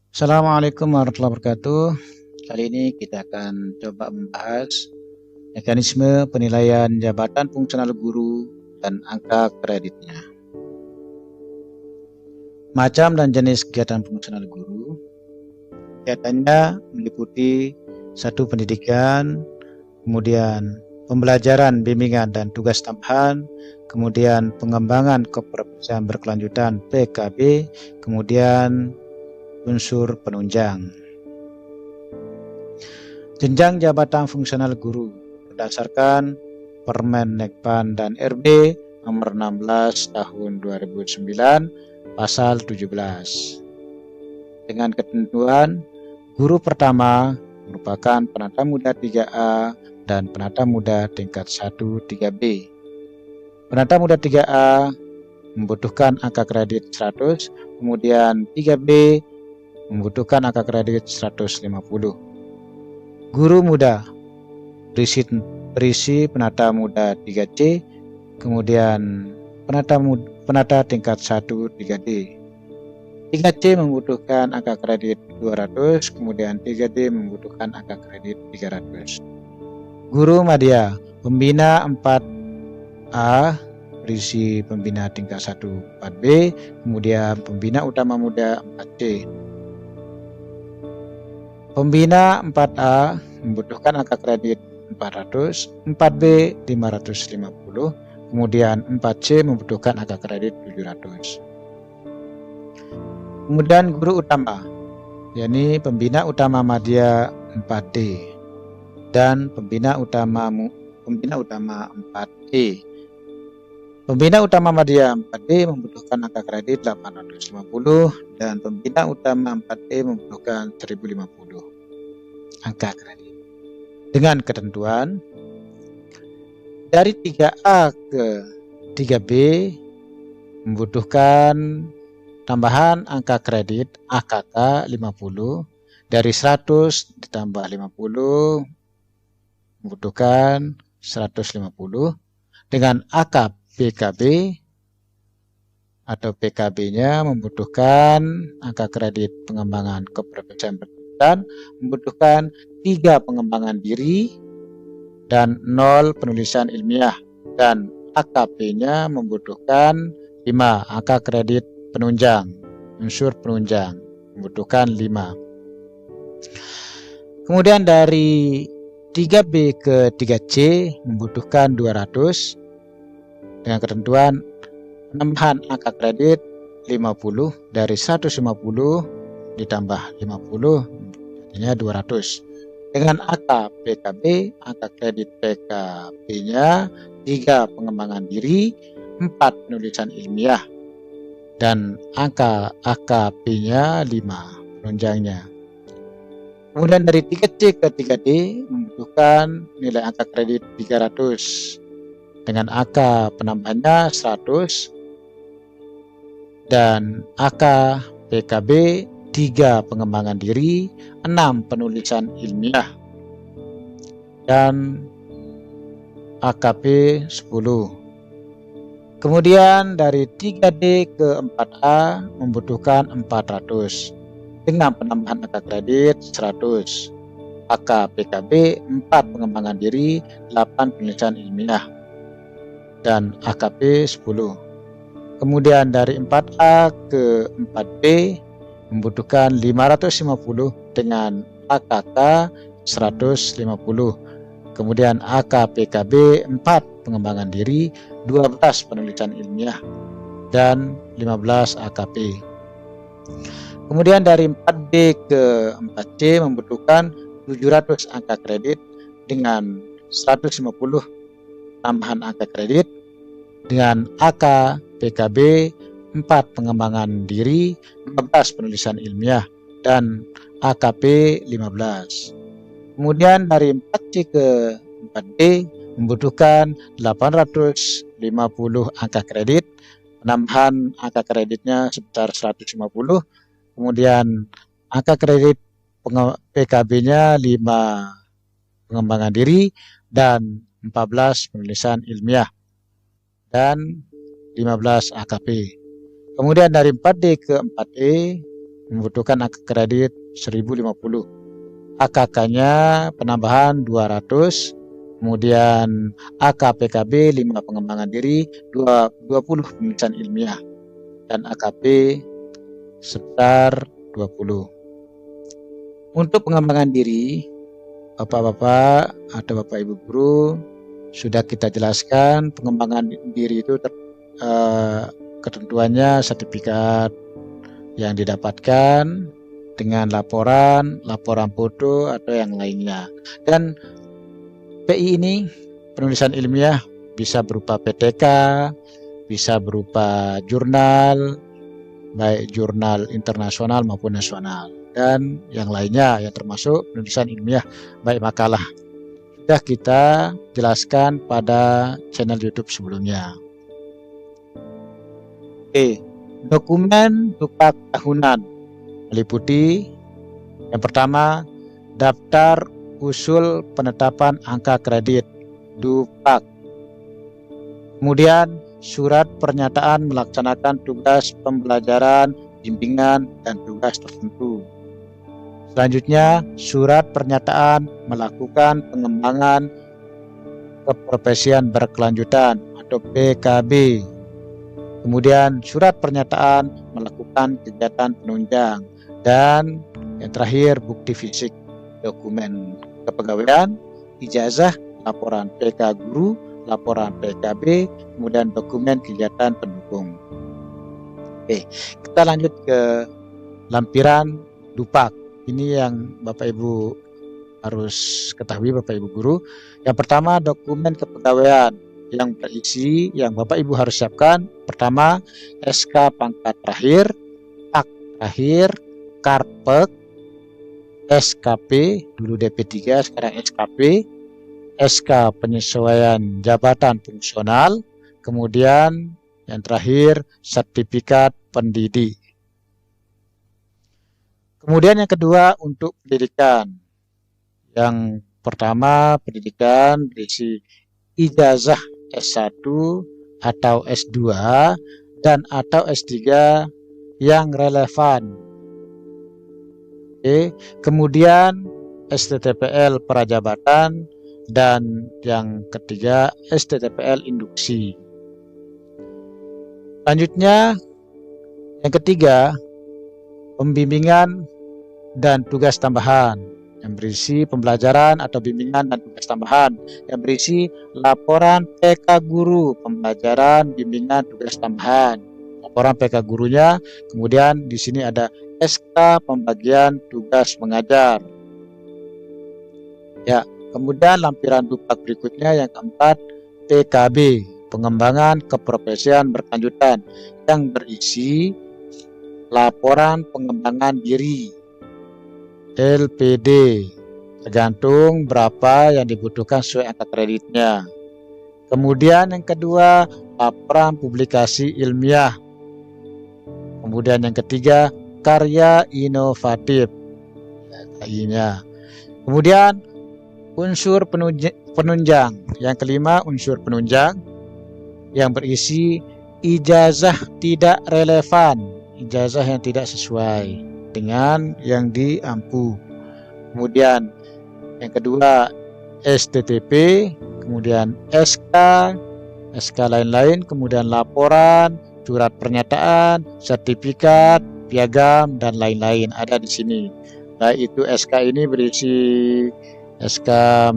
Assalamualaikum warahmatullahi wabarakatuh. Kali ini kita akan coba membahas mekanisme penilaian jabatan fungsional guru dan angka kreditnya. Macam dan jenis kegiatan fungsional guru. Kegiatannya meliputi satu pendidikan, kemudian pembelajaran, bimbingan dan tugas tambahan, kemudian pengembangan keprofesian berkelanjutan PKB, kemudian unsur penunjang. Jenjang jabatan fungsional guru berdasarkan Permendikbud dan RB nomor 16 tahun 2009 pasal 17. Dengan ketentuan guru pertama merupakan penata muda 3A dan penata muda tingkat 1 3B. Penata muda 3A membutuhkan angka kredit 100, kemudian 3B membutuhkan angka kredit 150. Guru muda berisi penata muda 3C, kemudian penata tingkat 1 3D. 3C membutuhkan angka kredit 200, kemudian 3D membutuhkan angka kredit 300. Guru madya pembina 4A berisi pembina tingkat 1 4B, kemudian pembina utama muda 4C. Pembina 4A membutuhkan angka kredit 400, 4B 550, kemudian 4C membutuhkan angka kredit 700. Kemudian guru utama, yakni pembina utama madya 4D dan pembina utama 4E. Pembina utama madya 4D membutuhkan angka kredit 850 dan pembina utama 4E membutuhkan 1050 angka kredit. Dengan ketentuan dari 3A ke 3B membutuhkan tambahan angka kredit AKK 50, dari 100 ditambah 50 membutuhkan 150, dengan AK PKB atau PKB-nya membutuhkan angka kredit pengembangan keprofesian berkelanjutan, membutuhkan 3 pengembangan diri dan 0 penulisan ilmiah, dan AKP-nya membutuhkan 5 angka kredit penunjang, unsur penunjang membutuhkan 5. Kemudian dari 3B ke 3C membutuhkan 200 dengan ketentuan penambahan angka kredit 50, dari 150 ditambah 50 artinya 200. Dengan angka PKB, angka kredit PKB-nya 3 pengembangan diri, 4 penulisan ilmiah, dan angka AKP-nya 5 penunjangnya. Kemudian dari 3C ke 3D membutuhkan nilai angka kredit 300 dengan angka penambahannya 100 dan angka PKB 3 pengembangan diri, 6 penulisan ilmiah, dan AKP 10. Kemudian dari 3D ke 4A membutuhkan 400 dengan penambahan angka kredit 100, AK PKB 4 pengembangan diri, 8 penulisan ilmiah, dan AKP 10. Kemudian dari 4A ke 4B membutuhkan 550 dengan AKK 150, kemudian AK PKB 4 pengembangan diri, 12 penulisan ilmiah, dan 15 AKP. Kemudian dari 4B ke 4C membutuhkan 700 angka kredit dengan 150 tambahan angka kredit, dengan AK PKB 4 pengembangan diri, 15 penulisan ilmiah, dan AKP 15. Kemudian dari 4C ke 4D membutuhkan 850 angka kredit, penambahan angka kreditnya sebesar 150, kemudian angka kredit PKB-nya 5 pengembangan diri dan 14 penulisan ilmiah dan 15 AKP. Kemudian dari 4D ke 4E membutuhkan angka kredit 1050. AKK-nya penambahan 200. Kemudian AKPKB 5 pengembangan diri, 20 penulisan ilmiah, dan AKP sebesar 20. Untuk pengembangan diri, Bapak-bapak atau Bapak Ibu guru, sudah kita jelaskan pengembangan diri itu ketentuannya sertifikat yang didapatkan dengan laporan foto atau yang lainnya. Dan PI ini, penulisan ilmiah, bisa berupa PTK, bisa berupa jurnal, baik jurnal internasional maupun nasional, dan yang lainnya yang termasuk penulisan ilmiah, baik makalah. Sudah kita jelaskan pada channel YouTube sebelumnya. Oke, dokumen DUPAK tahunan meliputi yang pertama, daftar usul penetapan angka kredit DUPAK. Kemudian surat pernyataan melaksanakan tugas pembelajaran, bimbingan, dan tugas tertentu. Selanjutnya, surat pernyataan melakukan pengembangan keprofesian berkelanjutan atau PKB. Kemudian surat pernyataan melakukan kegiatan penunjang. Dan yang terakhir, bukti fisik, dokumen kepegawaian, ijazah, laporan PK guru, laporan PKB, kemudian dokumen kegiatan pendukung. Oke, kita lanjut ke lampiran DUPAK. Ini yang Bapak Ibu harus ketahui, Bapak Ibu guru. Yang pertama, dokumen kepegawaian yang berisi yang Bapak Ibu harus siapkan. Pertama, SK pangkat terakhir, PAK terakhir, Karpek, SKP, dulu DP3, sekarang SKP, SK penyesuaian jabatan fungsional, kemudian yang terakhir sertifikat pendidik. Kemudian yang kedua untuk pendidikan. Yang pertama pendidikan berisi ijazah S1 atau S2 dan atau S3 yang relevan. Oke. Kemudian STTPL prajabatan dan yang ketiga STTPL induksi. Selanjutnya yang ketiga pembimbingan dan tugas tambahan yang berisi pembelajaran atau bimbingan dan tugas tambahan yang berisi laporan PK guru, pembelajaran, bimbingan, tugas tambahan. Laporan PK gurunya, kemudian di sini ada SK pembagian tugas mengajar. Ya, kemudian lampiran DUPAK berikutnya yang keempat PKB, pengembangan keprofesian berkelanjutan yang berisi laporan pengembangan diri, LPD, tergantung berapa yang dibutuhkan sesuai angka kreditnya. Kemudian yang kedua, laporan publikasi ilmiah. Kemudian yang ketiga, karya inovatif, KI-nya. Kemudian unsur penunjang. Yang kelima, unsur penunjang yang berisi ijazah tidak relevan, ijazah yang tidak sesuai dengan yang diampu. Kemudian yang kedua STTP, kemudian SK lain-lain, kemudian laporan, surat pernyataan, sertifikat, piagam, dan lain-lain ada di sini. Baik itu SK ini berisi SK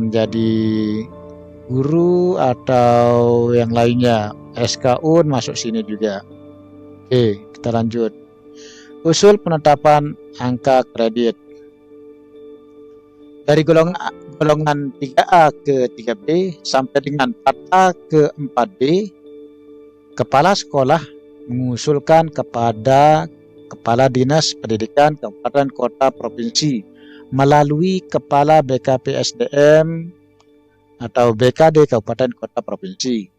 menjadi guru atau yang lainnya. SK UN masuk sini juga. Oke, kita lanjut. Usul penetapan angka kredit. Dari golongan 3A ke 3B sampai dengan 4A ke 4B, kepala sekolah mengusulkan kepada Kepala Dinas Pendidikan Kabupaten Kota Provinsi melalui Kepala BKP SDM atau BKD Kabupaten Kota Provinsi.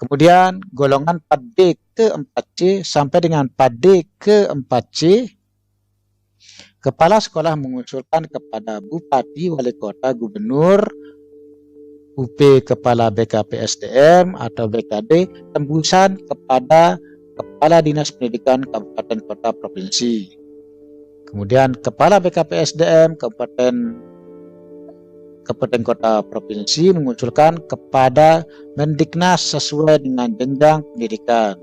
Kemudian golongan 4D ke 4C sampai dengan 4D ke 4C, kepala sekolah mengusulkan kepada Bupati, Wali Kota, Gubernur UP Kepala BKPSDM atau BKD tembusan kepada Kepala Dinas Pendidikan Kabupaten Kota Provinsi. Kemudian Kepala BKPSDM Kabupaten Kota Provinsi mengusulkan kepada Mendiknas sesuai dengan jenjang pendidikan.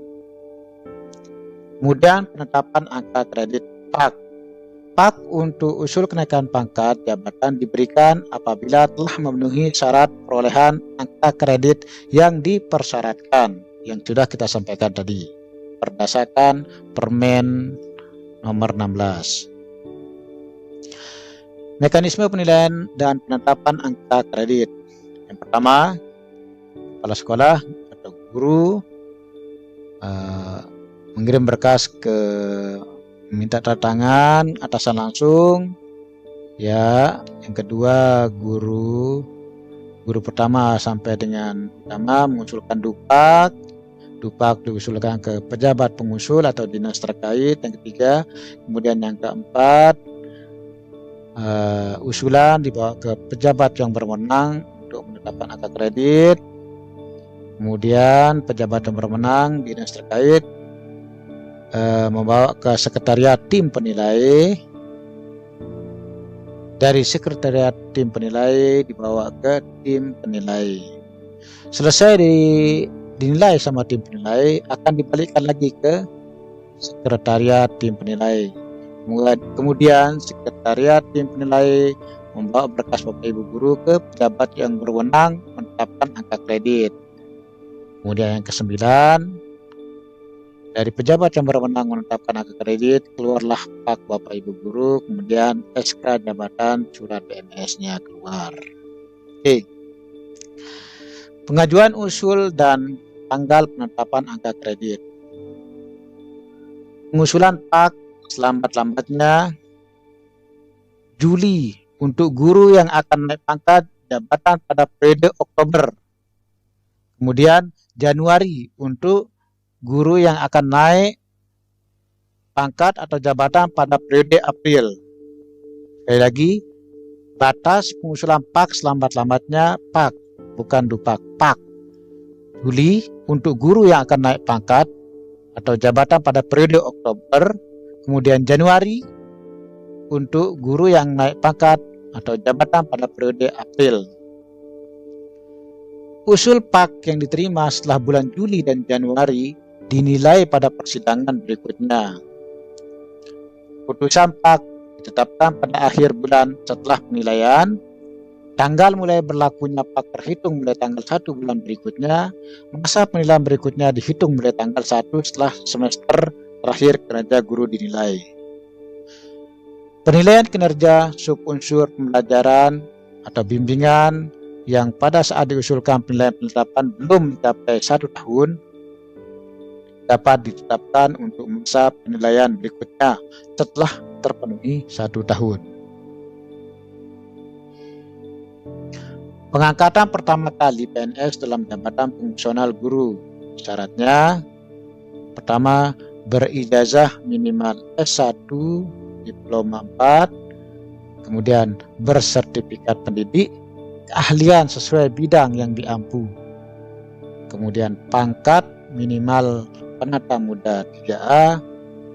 Kemudian penetapan angka kredit PAK. PAK untuk usul kenaikan pangkat jabatan diberikan apabila telah memenuhi syarat perolehan angka kredit yang dipersyaratkan, yang sudah kita sampaikan tadi, berdasarkan Permen nomor 16. Mekanisme penilaian dan penetapan angka kredit. Yang pertama, kepala sekolah atau guru mengirim berkas ke minta tanda tangan atasan langsung, ya. Yang kedua, guru pertama sampai dengan pertama mengusulkan dupak diusulkan ke pejabat pengusul atau dinas terkait. Yang ketiga, kemudian yang keempat, usulan dibawa ke pejabat yang berwenang untuk menetapkan angka kredit. Kemudian pejabat yang berwenang dinas terkait membawa ke sekretariat tim penilai. Dari sekretariat tim penilai dibawa ke tim penilai. Selesai dinilai sama tim penilai, akan dibalikkan lagi ke sekretariat tim penilai. Kemudian sekretariat tim penilai membawa berkas Bapak Ibu guru ke pejabat yang berwenang menetapkan angka kredit. Kemudian yang kesembilan, dari pejabat yang berwenang menetapkan angka kredit, keluarlah PAK Bapak Ibu guru, kemudian SK jabatan surat PNS-nya keluar. Oke. Pengajuan usul dan tanggal penetapan angka kredit. Pengusulan PAK selambat-lambatnya Juli untuk guru yang akan naik pangkat jabatan pada periode Oktober. Kemudian Januari untuk guru yang akan naik pangkat atau jabatan pada periode April. Sekali lagi, batas pengusulan PAK selambat-lambatnya PAK, bukan dupak, PAK. Juli untuk guru yang akan naik pangkat atau jabatan pada periode Oktober. Kemudian Januari untuk guru yang naik pangkat atau jabatan pada periode April. Usul PAK yang diterima setelah bulan Juli dan Januari dinilai pada persidangan berikutnya. Putusan PAK ditetapkan pada akhir bulan setelah penilaian. Tanggal mulai berlakunya PAK terhitung mulai tanggal 1 bulan berikutnya. Masa penilaian berikutnya dihitung mulai tanggal 1 setelah semester terakhir kinerja guru dinilai. Penilaian kinerja subunsur pembelajaran atau bimbingan yang pada saat diusulkan penilaian penetapan belum mencapai 1 tahun dapat ditetapkan untuk masa penilaian berikutnya setelah terpenuhi 1 tahun. Pengangkatan pertama kali PNS dalam jabatan fungsional guru. Syaratnya, pertama, berijazah minimal S1, diploma 4, kemudian bersertifikat pendidik, keahlian sesuai bidang yang diampu. Kemudian pangkat minimal penata muda 3A,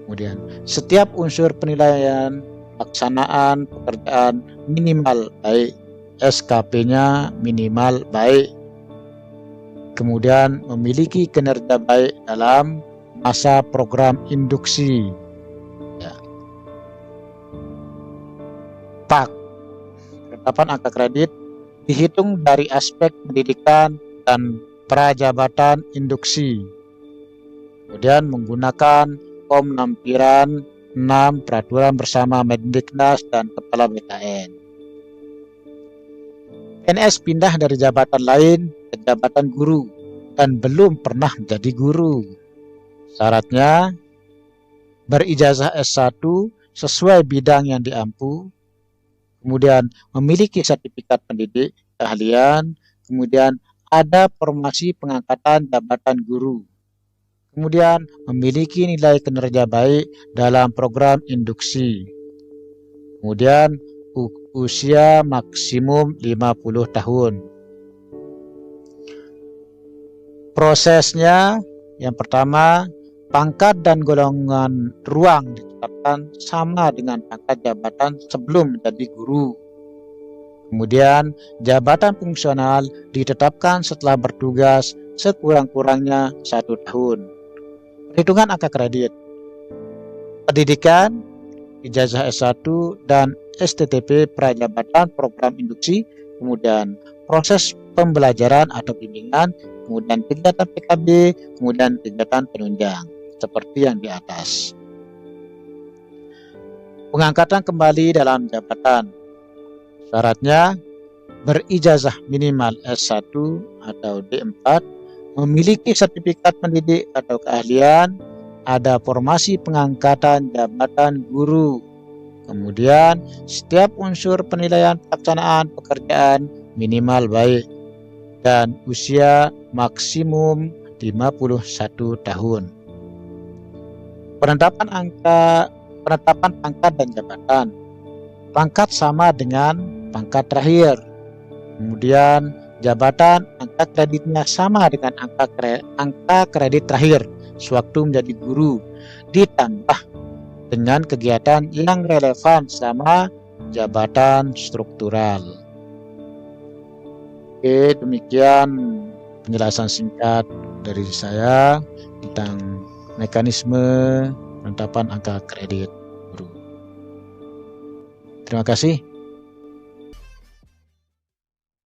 kemudian setiap unsur penilaian pelaksanaan pekerjaan minimal baik, SKP-nya minimal baik, kemudian memiliki kinerja baik dalam masa program induksi. Ya. PAK, penetapan angka kredit dihitung dari aspek pendidikan dan prajabatan induksi. Kemudian menggunakan Kom Lampiran 6 peraturan bersama Mendiknas dan Kepala BKN. PNS pindah dari jabatan lain ke jabatan guru dan belum pernah menjadi guru. Syaratnya berijazah S1 sesuai bidang yang diampu, kemudian memiliki sertifikat pendidik, keahlian, kemudian ada formasi pengangkatan jabatan guru, kemudian memiliki nilai kinerja baik dalam program induksi, kemudian usia maksimum 50 tahun. Prosesnya yang pertama, pangkat dan golongan ruang ditetapkan sama dengan pangkat jabatan sebelum menjadi guru. Kemudian, jabatan fungsional ditetapkan setelah bertugas sekurang-kurangnya 1 tahun. Perhitungan angka kredit. Pendidikan, ijazah S1 dan STTP prajabatan program induksi, kemudian proses pembelajaran atau bimbingan, kemudian kegiatan PKB, kemudian kegiatan penunjang, seperti yang di atas. Pengangkatan kembali dalam jabatan. Syaratnya berijazah minimal S1 atau D4, memiliki sertifikat pendidik atau keahlian, ada formasi pengangkatan jabatan guru. Kemudian setiap unsur penilaian pelaksanaan pekerjaan minimal baik dan usia maksimum 51 tahun. Penetapan pangkat dan jabatan. Pangkat sama dengan pangkat terakhir. Kemudian jabatan angka kreditnya sama dengan angka kredit terakhir sewaktu menjadi guru, ditambah dengan kegiatan yang relevan sama jabatan struktural. Oke, demikian penjelasan singkat dari saya tentang mekanisme penetapan angka kredit guru. Terima kasih.